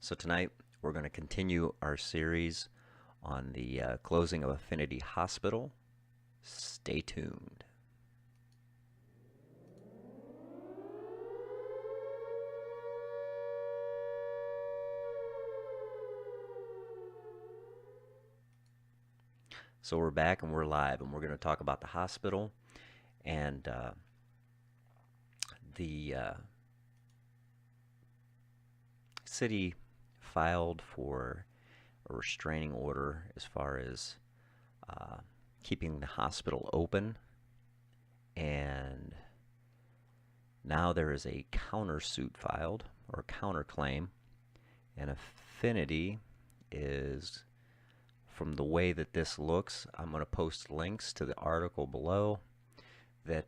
So tonight we're going to continue our series on the closing of Affinity Hospital. Stay tuned. So we're back and we're live, and we're going to talk about the hospital and the city filed for a restraining order as far as keeping the hospital open, and now there is a countersuit filed, or counterclaim, and Affinity is, from the way that this looks, I'm going to post links to the article below, that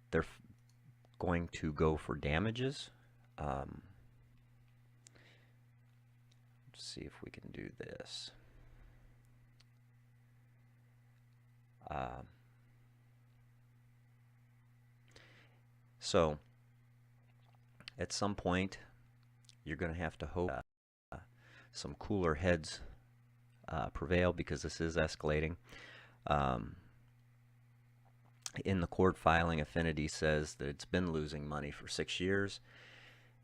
they're going to go for damages. Let's see if we can do this. So at some point you're going to have to hope some cooler heads prevail, because this is escalating. In the court filing, Affinity says that it's been losing money for 6 years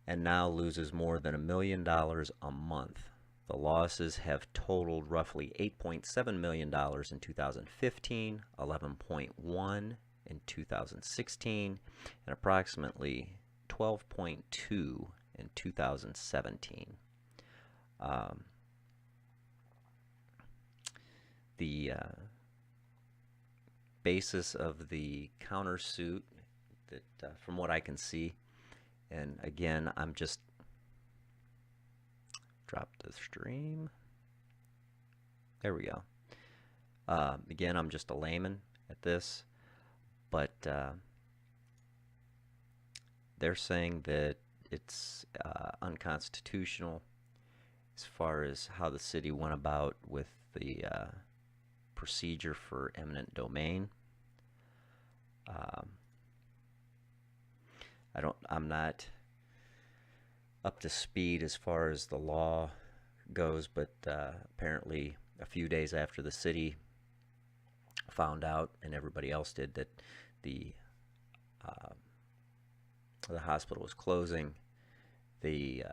and now loses more than $1 million a month. The losses have totaled roughly $8.7 million in 2015, 11.1 in 2016, and approximately 12.2 in 2017. The basis of the countersuit, that from what I can see, and again, I'm just dropped the stream. There we go. Again, I'm just a layman at this, but they're saying that it's unconstitutional as far as how the city went about with the procedure for eminent domain. I'm not up to speed as far as the law goes, but apparently a few days after the city found out, and everybody else did, that the hospital was closing, let's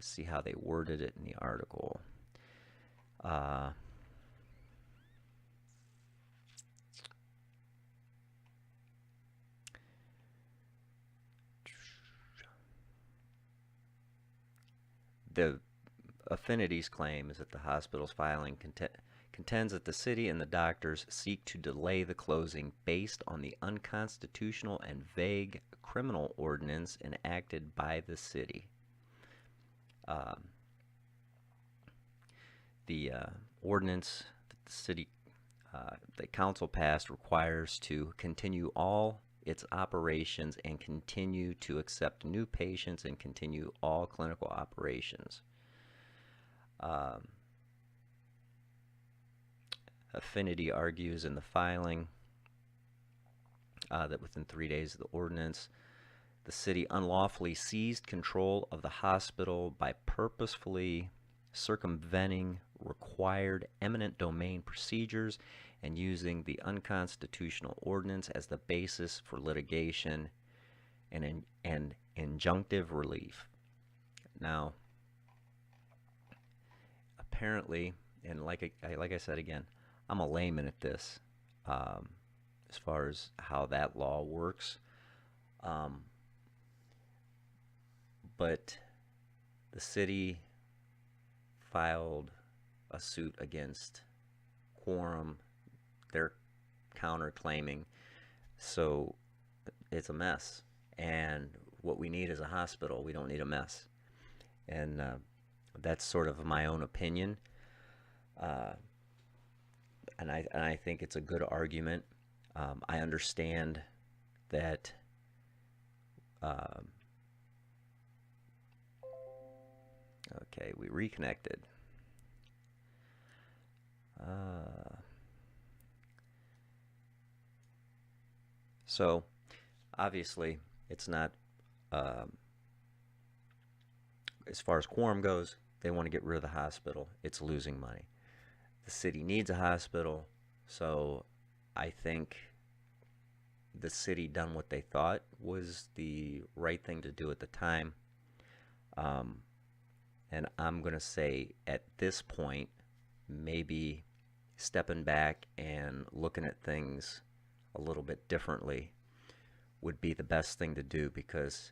see how they worded it in the article. The Affinity's claim is that the hospital's filing contends that the city and the doctors seek to delay the closing based on the unconstitutional and vague criminal ordinance enacted by the city. The ordinance that the city, the council passed, requires to continue all its operations and continue to accept new patients and continue all clinical operations. Affinity argues in the filing that within 3 days of the ordinance, the city unlawfully seized control of the hospital by purposefully circumventing required eminent domain procedures and using the unconstitutional ordinance as the basis for litigation and injunctive relief. Now, apparently, and like I said again, I'm a layman at this, as far as how that law works, but the city filed a suit against Quorum. They're counterclaiming, so it's a mess. And what we need is a hospital. We don't need a mess. And that's sort of my own opinion. And I think it's a good argument. I understand that okay, we reconnected. So obviously it's not as far as quorum goes, they want to get rid of the hospital. It's losing money. The city needs a hospital, so I think the city done what they thought was the right thing to do at the time. Um, and I'm going to say at this point, maybe stepping back and looking at things a little bit differently would be the best thing to do, because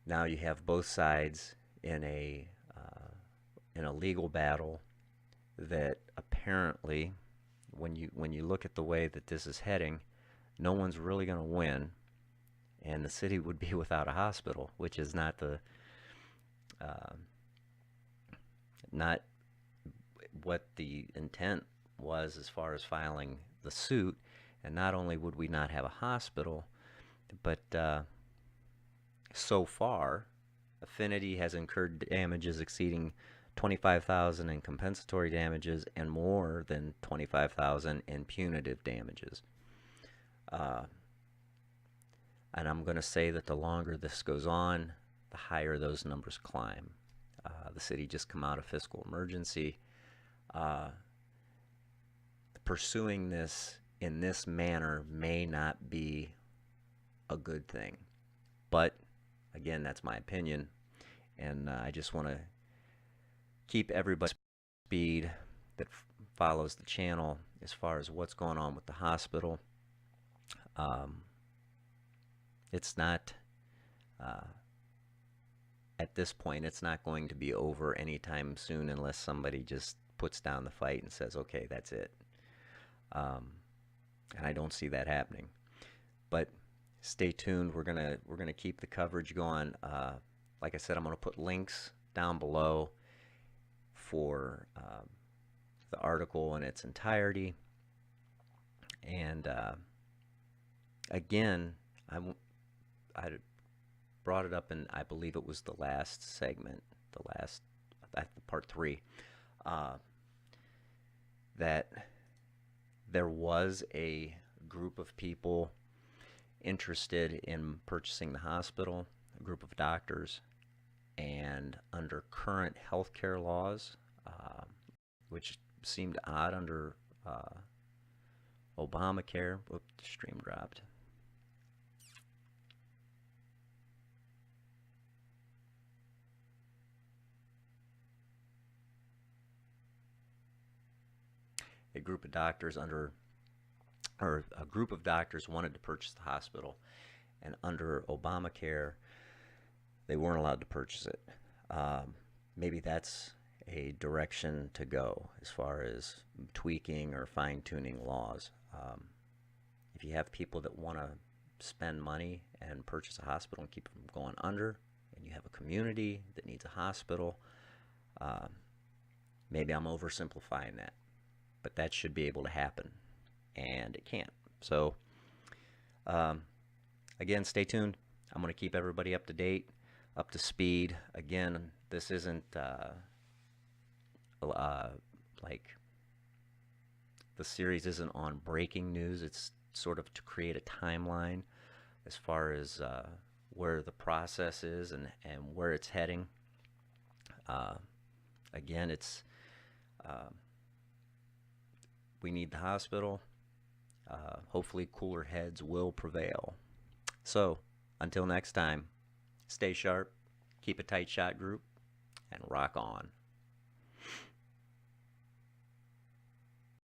now you have both sides in a legal battle that apparently, when you look at the way that this is heading, no one's really going to win, and the city would be without a hospital, which is not the not what the intent was as far as filing the suit. And not only would we not have a hospital, but so far, Affinity has incurred damages exceeding $25,000 in compensatory damages and more than $25,000 in punitive damages. And I'm going to say that the longer this goes on, the higher those numbers climb. The city just come out of fiscal emergency. Pursuing this in this manner may not be a good thing. But again, that's my opinion, and I just want to keep everybody up to speed that follows the channel as far as what's going on with the hospital. It's not at this point, it's not going to be over anytime soon unless somebody just puts down the fight and says, okay, that's it. And I don't see that happening. But stay tuned. We're gonna keep the coverage going. Like I said, I'm gonna put links down below for the article in its entirety. And again, I brought it up in, I believe it was the last segment, part 3, that there was a group of people interested in purchasing the hospital, a group of doctors, and under current healthcare laws, which seemed odd under Obamacare. Whoop, the stream dropped. A group of doctors wanted to purchase the hospital, and under Obamacare, they weren't allowed to purchase it. Maybe that's a direction to go as far as tweaking or fine-tuning laws. If you have people that want to spend money and purchase a hospital and keep it from going under, and you have a community that needs a hospital, maybe I'm oversimplifying that, but that should be able to happen, and it can't. So again, stay tuned. I'm going to keep everybody up to date, up to speed. Again, this isn't like, the series isn't on breaking news. It's sort of to create a timeline as far as where the process is and where it's heading. Again, it's we need the hospital. Hopefully cooler heads will prevail. So until next time, stay sharp, keep a tight shot group, and rock on.